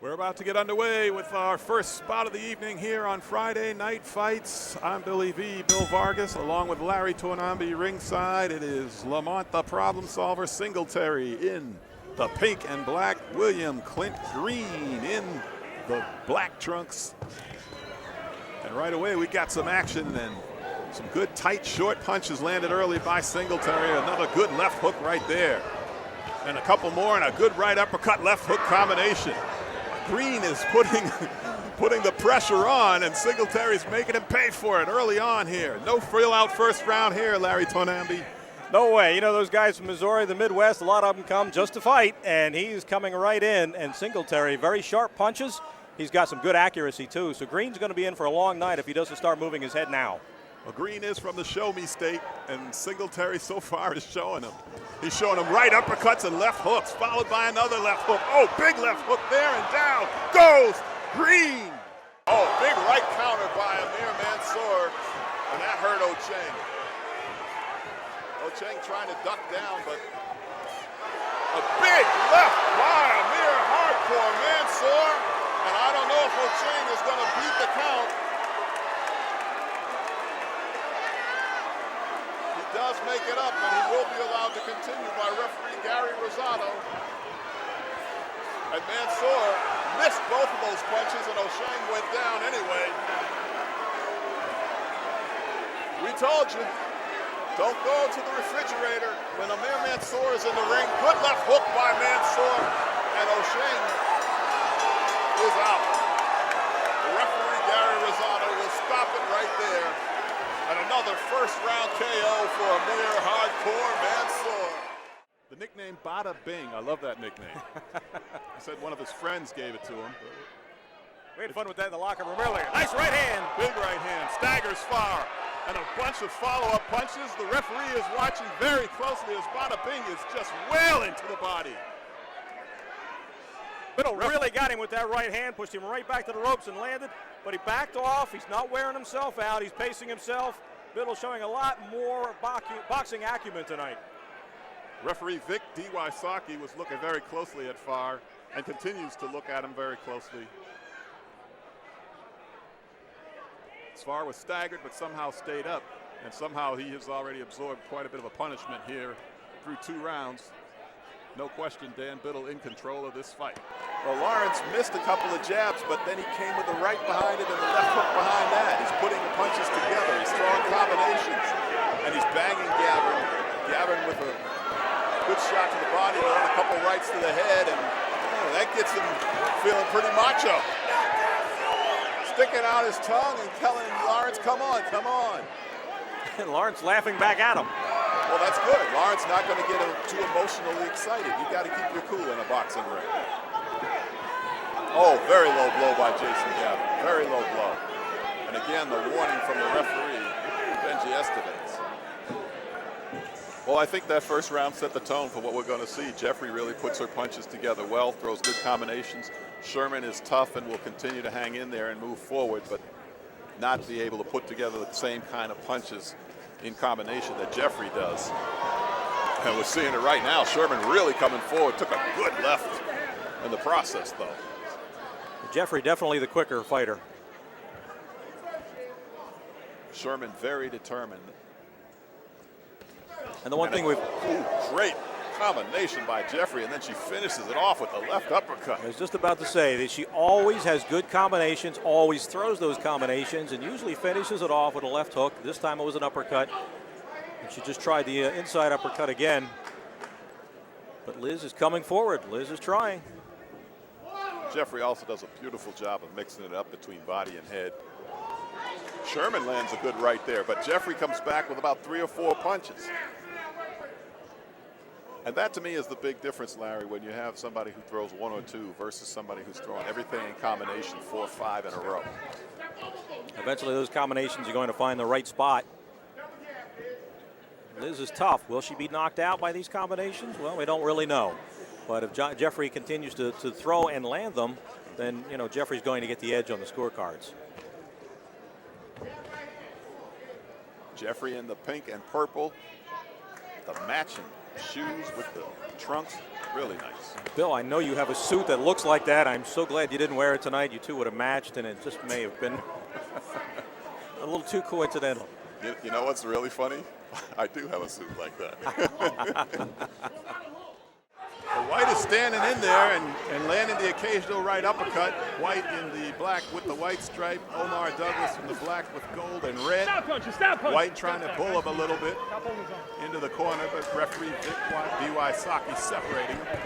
We're about to get underway with our first spot of the evening here on Friday Night Fights. I'm Billy V, Bill Vargus, along with Larry Tornambi ringside. It is Lamont the Problem Solver Singletary in the pink and black, William Clint Green in the black trunks. And right away we got some action and some good tight short punches landed early by Singletary. Another good left hook right there. And a couple more and a good right uppercut left hook combination. Green is putting the pressure on, and Singletary's making him pay for it early on here. No frill-out first round here, Larry Tornambi. No way. You know, those guys from Missouri, the Midwest, a lot of them come just to fight, and he's coming right in. And Singletary, very sharp punches. He's got some good accuracy, too. So Green's going to be in for a long night if he doesn't start moving his head now. Well, Green is from the Show Me State, and Singletary so far is showing him. He's showing him right uppercuts and left hooks, followed by another left hook. Oh, big left hook there, and down goes Green. Oh, big right counter by Amir Mansour, and that hurt Ocheng. Ocheng trying to duck down, but a big left by Amir Hardcore Mansour, and I don't know if Ocheng is going to beat the count. Does make it up, and he will be allowed to continue by referee Gary Rosado. And Mansour missed both of those punches, and Ocheng went down anyway. We told you, don't go to the refrigerator when Amir Mansour is in the ring. Good left hook by Mansour, and Ocheng is out. The referee Gary Rosado will stop it right there. And another first-round KO for Amir Hardcore Mansour. The nickname Bada Bing, I love that nickname. He said one of his friends gave it to him. We had fun with that in the locker room earlier. Nice right hand. Big right hand, staggers far. And a bunch of follow-up punches. The referee is watching very closely as Bada Bing is just wailing to the body. Biddle really got him with that right hand, pushed him right back to the ropes and landed, but he backed off. He's not wearing himself out. He's pacing himself. Biddle showing a lot more boxing acumen tonight. Referee Vic D. Wysocki was looking very closely at Farr and continues to look at him very closely. Farr was staggered but somehow stayed up, and somehow he has already absorbed quite a bit of a punishment here through 2 rounds. No question, Dan Biddle in control of this fight. Well, Lawrence missed a couple of jabs, but then he came with the right behind it and the left hook behind that. He's putting the punches together. He's throwing combinations, and he's banging Gavin. Gavin with a good shot to the body, and a couple rights to the head, and that gets him feeling pretty macho. Sticking out his tongue and telling Lawrence, come on, come on. And Lawrence laughing back at him. Well, that's good. Lawrence not going to get too emotionally excited. You got to keep your cool in a boxing ring. Oh, very low blow by Jason Gavin. Very low blow. And again, the warning from the referee, Benji Estevez. Well, I think that first round set the tone for what we're going to see. Jeffrey really puts her punches together well, throws good combinations. Sherman is tough and will continue to hang in there and move forward, but not be able to put together the same kind of punches in combination that Jeffrey does. And we're seeing it right now. Sherman really coming forward, took a good left in the process, though. Jeffrey definitely the quicker fighter. Sherman very determined. And the one thing we've... Great combination by Jeffrey, and then she finishes it off with the left uppercut. I was just about to say that she always has good combinations, always throws those combinations, and usually finishes it off with a left hook. This time it was an uppercut. And she just tried the inside uppercut again. But Liz is coming forward. Liz is trying. Jeffrey also does a beautiful job of mixing it up between body and head. Sherman lands a good right there, but Jeffrey comes back with about 3 or 4 punches. And that, to me, is the big difference, Larry, when you have somebody who throws 1 or 2 versus somebody who's throwing everything in combination 4 or 5 in a row. Eventually, those combinations are going to find the right spot. Liz is tough. Will she be knocked out by these combinations? Well, we don't really know. But if Jeffrey continues to throw and land them, then, you know, Jeffrey's going to get the edge on the scorecards. Jeffrey in the pink and purple, the matching shoes with the trunks. Really nice. Bill, I know you have a suit that looks like that. I'm so glad you didn't wear it tonight. You two would have matched, and it just may have been a little too coincidental. You know what's really funny? I do have a suit like that. White is standing in there and landing the occasional right uppercut. White in the black with the white stripe. Omar Douglas in the black with gold and red. Stop punch. White trying to bull him a little bit into the corner, but referee B.Y. Saki separating him.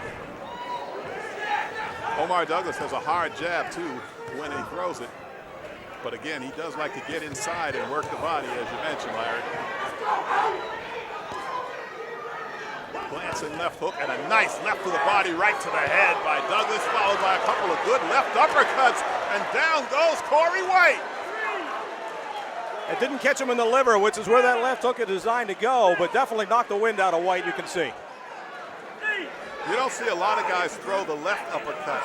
Omar Douglas has a hard jab, too, when he throws it. But again, he does like to get inside and work the body, as you mentioned, Larry. Glancing left hook and a nice left to the body, right to the head by Douglas, followed by a couple of good left uppercuts, and down goes Corey White. It didn't catch him in the liver, which is where that left hook is designed to go, but definitely knocked the wind out of White, you can see. You don't see a lot of guys throw the left uppercut.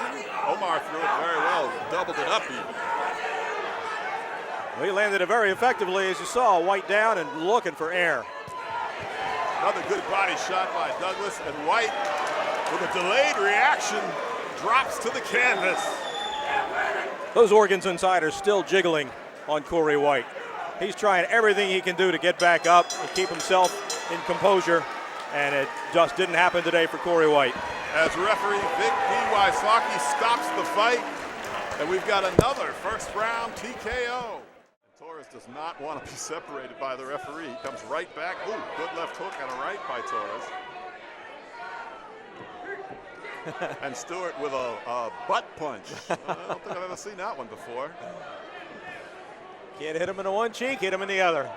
Omar threw it very well, doubled it up even. Well, he landed it very effectively, as you saw. White down and looking for air. Another good body shot by Douglas, and White, with a delayed reaction, drops to the canvas. Those organs inside are still jiggling on Corey White. He's trying everything he can do to get back up and keep himself in composure, and it just didn't happen today for Corey White. As referee Vic B.Y. Saki stops the fight, and we've got another first round TKO. Torres does not want to be separated by the referee. He comes right back. Ooh, good left hook and a right by Torres. And Stewart with a butt punch. I don't think I've ever seen that one before. Can't hit him in the one cheek, hit him in the other.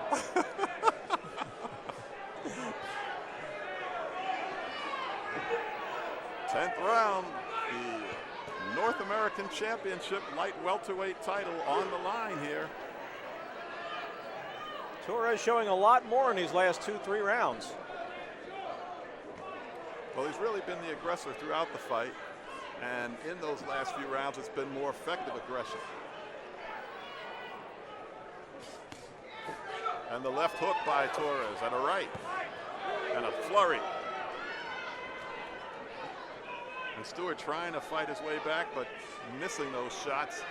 10th round, the North American Championship light welterweight title on the line here. Torres showing a lot more in these last 2-3 rounds. Well, he's really been the aggressor throughout the fight, and in those last few rounds, it's been more effective aggression. And the left hook by Torres, and a right, and a flurry. And Stewart trying to fight his way back, but missing those shots.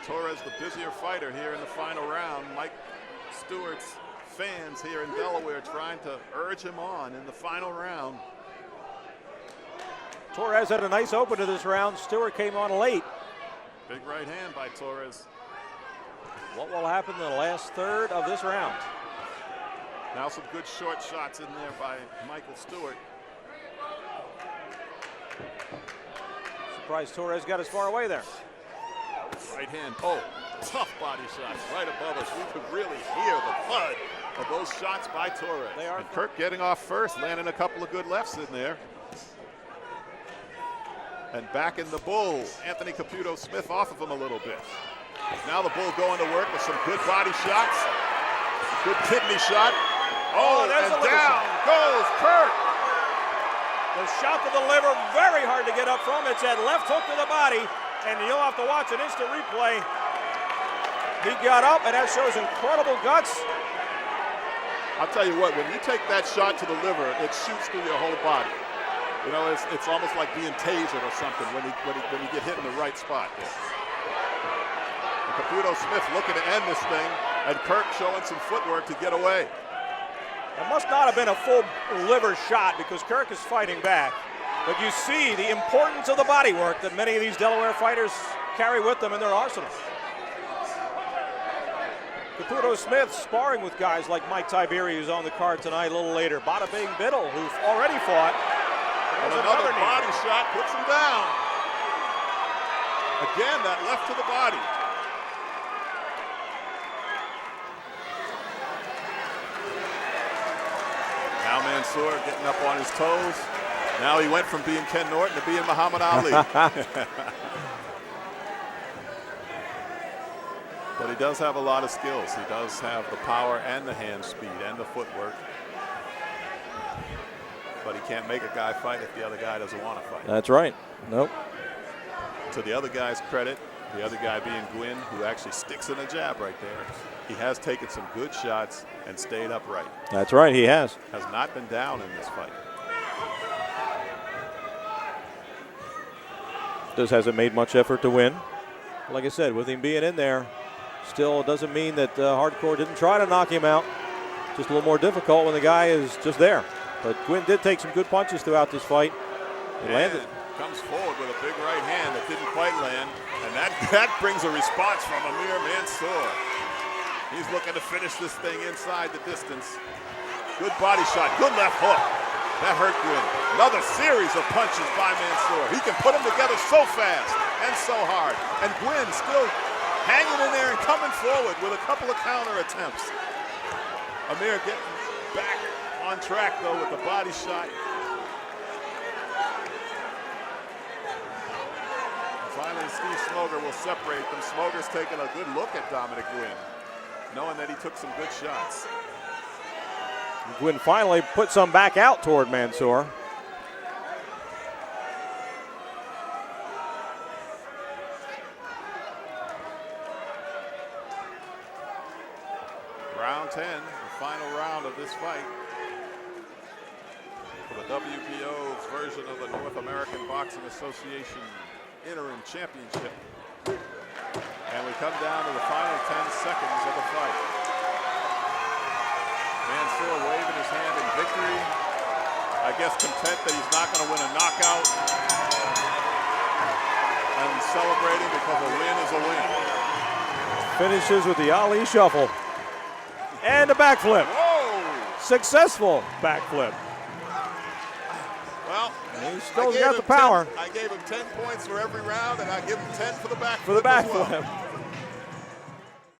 Torres, the busier fighter here in the final round. Mike Stewart's fans here in Delaware trying to urge him on in the final round. Torres had a nice open to this round. Stewart came on late. Big right hand by Torres. What will happen in the last third of this round? Now some good short shots in there by Michael Stewart. Surprised Torres got as far away there. Right hand, oh, tough body shots right above us. We could really hear the thud of those shots by Torres. They are. And Kirk getting off first, landing a couple of good lefts in there. And back in the bull, Anthony Caputo Smith off of him a little bit. Now the bull going to work with some good body shots. Good kidney shot. Oh, there's and a liver down shot. goes Kirk. The shot to the liver, very hard to get up from. It's that left hook to the body, and you'll have to watch an instant replay. He got up, and that shows incredible guts. I'll tell you what, when you take that shot to the liver, it shoots through your whole body. You know, it's almost like being tasered or something when you get hit in the right spot. Yeah. Caputo Smith looking to end this thing, and Kirk showing some footwork to get away. It must not have been a full liver shot because Kirk is fighting back. But you see the importance of the body work that many of these Delaware fighters carry with them in their arsenal. Caputo Smith sparring with guys like Mike Tiberi, who's on the card tonight a little later. Bada Bing Biddle, who's already fought. And another body shot puts him down. Again, that left to the body. Now Mansour getting up on his toes. Now he went from being Ken Norton to being Muhammad Ali. But he does have a lot of skills. He does have the power and the hand speed and the footwork. But he can't make a guy fight if the other guy doesn't want to fight. That's right. Nope. To the other guy's credit, The other guy being Gwynn, who actually sticks in a jab right there. He has taken some good shots and stayed upright. That's right, he has. Has not been down in this fight. Just hasn't made much effort to win. Like I said, with him being in there, still doesn't mean that Hardcore didn't try to knock him out. Just a little more difficult when the guy is just there. But Gwynn did take some good punches throughout this fight. He landed. Comes forward with a big right hand that didn't quite land. And that brings a response from Amir Mansour. He's looking to finish this thing inside the distance. Good body shot, good left hook. That hurt Gwynn. Another series of punches by Mansour. He can put them together so fast and so hard. And Gwynn still hanging in there and coming forward with a couple of counter attempts. Amir getting back on track though with the body shot. And finally, Steve Smoger will separate them. Smoger's taking a good look at Dominic Gwynn, knowing that he took some good shots. Gwynn finally put some back out toward Mansour. Round 10, the final round of this fight for the WBO's version of the North American Boxing Association Interim Championship. And we come down to the final 10 seconds of the fight. Mansour waving his hand in victory. I guess content that he's not going to win a knockout. And celebrating because a win is a win. Finishes with the Ali Shuffle. And a backflip. Whoa! Successful backflip. Well, he still got the power. I gave him 10 points for every round, and I give him 10 for the backflip. For the backflip.